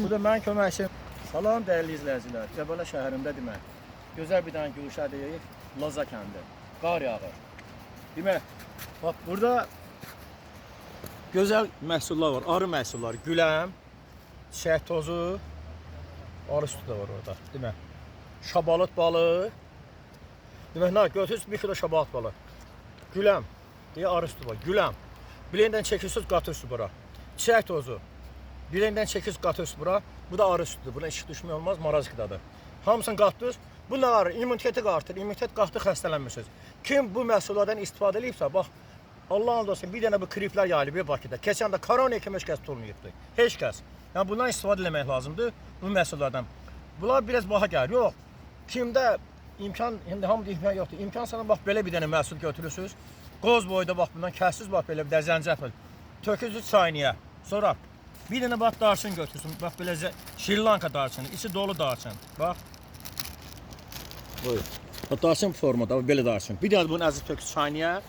Bu da mənim köməkçim. Salam dəyərli izləyicilər. Cəbələ şəhərində demək. Gözəl bir dənə gülüşədir. Laza kəndi. Qar yağır. Demək, bax burada gözəl məhsullar var. Arı məhsulları, güləm, çiçək tozu, arı sütü də var orada. Demək, şabalıt balı. Demək, nə götürürsünüz 1 kilo şabalıt balı. Güləm, deyə arı sütü var. Güləm. Biləndən çəkirsiniz, qatırsınız bura. Çiçək tozu. Biləndən çəkirsiniz, qatırsınız bura. Bu da arı sütüdür. Buna işıq düşmək olmaz, marazkidadır. Hamısını qatdınız. Bu nə var? İmmuniteti artır. İmmunitet qalxdı, xəstələnmirsiniz. Kim bu məhsullardan istifadə edibsə, bax, Allah and olsun, bir dənə bu kriplər yayılıb Bakıda. Keçən də korona kimi heç kəs tutulmayıbdı. Heç kəs. Yəni bundan istifadə etmək lazımdır bu məhsullardan. Bunlar biraz baha gəlir. Yox. Kimdə imkan, indi hamıda imkan yoxdur. İmkan sana bax belə bir dənə məhsul götürürsüz. Qoz boyda bax bundan kəsirsiniz, bax belə bir də zəncəfil. Tökürsünüz çayniyə. Sonra bir dənə bax darçın götürsün. Bax belə Şrilanka darçını, içi dolu darçın. Bax. Buyur. Darçın formada, belə darçın. Bir dənə bunu əziz tökürsünüz çayniyə.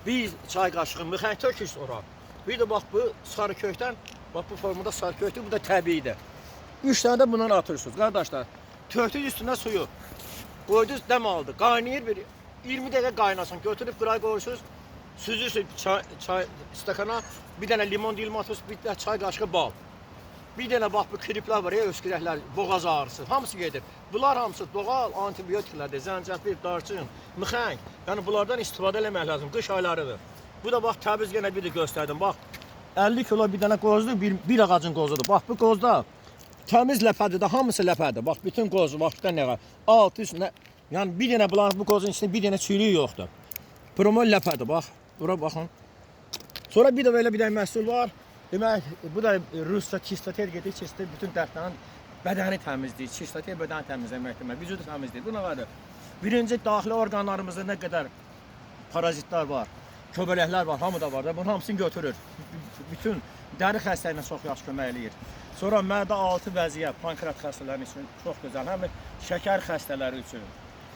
Bir çay qaşığı mıxəng tökürsünüz ora. Bir də bax bu sarı kökdən, bax bu formada sarı kökdür, bu da təbiidir. 3 dənə də bundan atırsınız. Qardaşlar, tökdünüz üstünə suyu. Qoydunuz dəm aldı. Qaynayır bir 20 dəqiqə qaynasın. Götürüb qıraya qoyursunuz. Süzürsünüz çay stakana, bir dənə limon dilimi atıyorsunuz, bir dənə çay qaşığı bal. Bir dənə bax bu kriplər var ya, öskürəklər, boğaz ağrısı, hamısı gedir. Bunlar hamısı doğal antibiotiklərdir, zəncəfil, darçın, mıxəng. Yəni bunlardan istifadə etmək lazım, qış aylarıdır. Bu da bax təbiz yenə bir də göstərdim. Bax 50 kilo bir dənə qozdur, bir ağacın qozudur. Bax bu qozda təmiz ləpədir də, hamısı ləpədir. Bax bütün qozu, bax bir dənə alt üst, yəni bir dənə bu qozun içində bir dənə çürüyü yoxdur. Promol ləpədir, bax. Bura baxın. Sonra bir də belə bir dənə məhsul var. Demək, bu da Rusca çistotel gedir, çistotel bütün dərdlərin bədəni təmizləyir. Çistotel bədəni təmizləmək demək, vücudu təmizləyir. Bu nə qədər? Birinci daxili orqanlarımızda nə qədər parazitlər var, köbələklər var, hamı da var da, bunun hamısını götürür. Bütün dəri xəstəliyinə çox yaxşı kömək eləyir. Sonra mədə altı vəziyyət, pankreat xəstələri üçün çox gözəl, həm şəkər xəstələri üçün.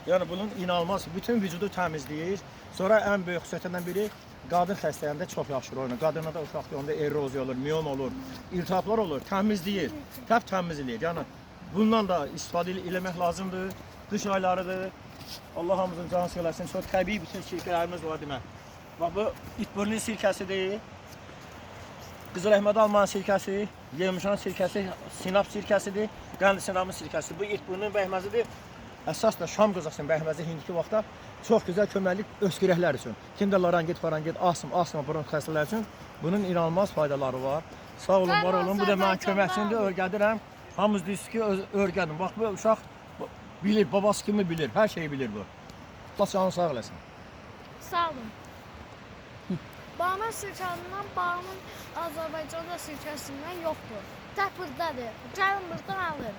Yəni bunun inanılmaz bütün vücudu təmizləyir. Sonra ən böyük xüsusiyyətlərdən biri qadın xəstəliyində çox yaxşı rol oynayır. Qadına da uşaqda onda eroziya olur, miyom olur, iltihaplar olur, təmizləyir, təmizləyir. Yəni bundan da istifadə etmək lazımdır. Qış aylarıdır. Allah hamımızın canı sağ eləsin. Sonra təbii bütün sirkələrimiz var demək. Bax bu itburnu sirkəsidir. Qızıl Əhməd Alman sirkəsi, Yemişan sirkəsi, Sinap sirkəsidir, Qəndi Sinapın sirkəsi. Bu itburnun bəhməzidir. Əsas da Şam qızasının bəhməzi indiki vaxtda çox gözəl köməklik öskürəklər üçün. Kimdə laringit, faringit, asma, bronx xəstələri üçün bunun inanılmaz faydaları var. Sağ olun, var olun. Bu da mənim köməkçimdir, öyrədirəm. Hamımız deyir ki, öyrədin. Bax bu uşaq bilir, babası kimi bilir, hər şeyi bilir bu. Allah canını sağ eləsin. Sağ olun. Bağman sirkəsindən, bağımın Azərbaycanda sirkəsindən yoxdur. Tək buradadır. Gəlin buradan alın.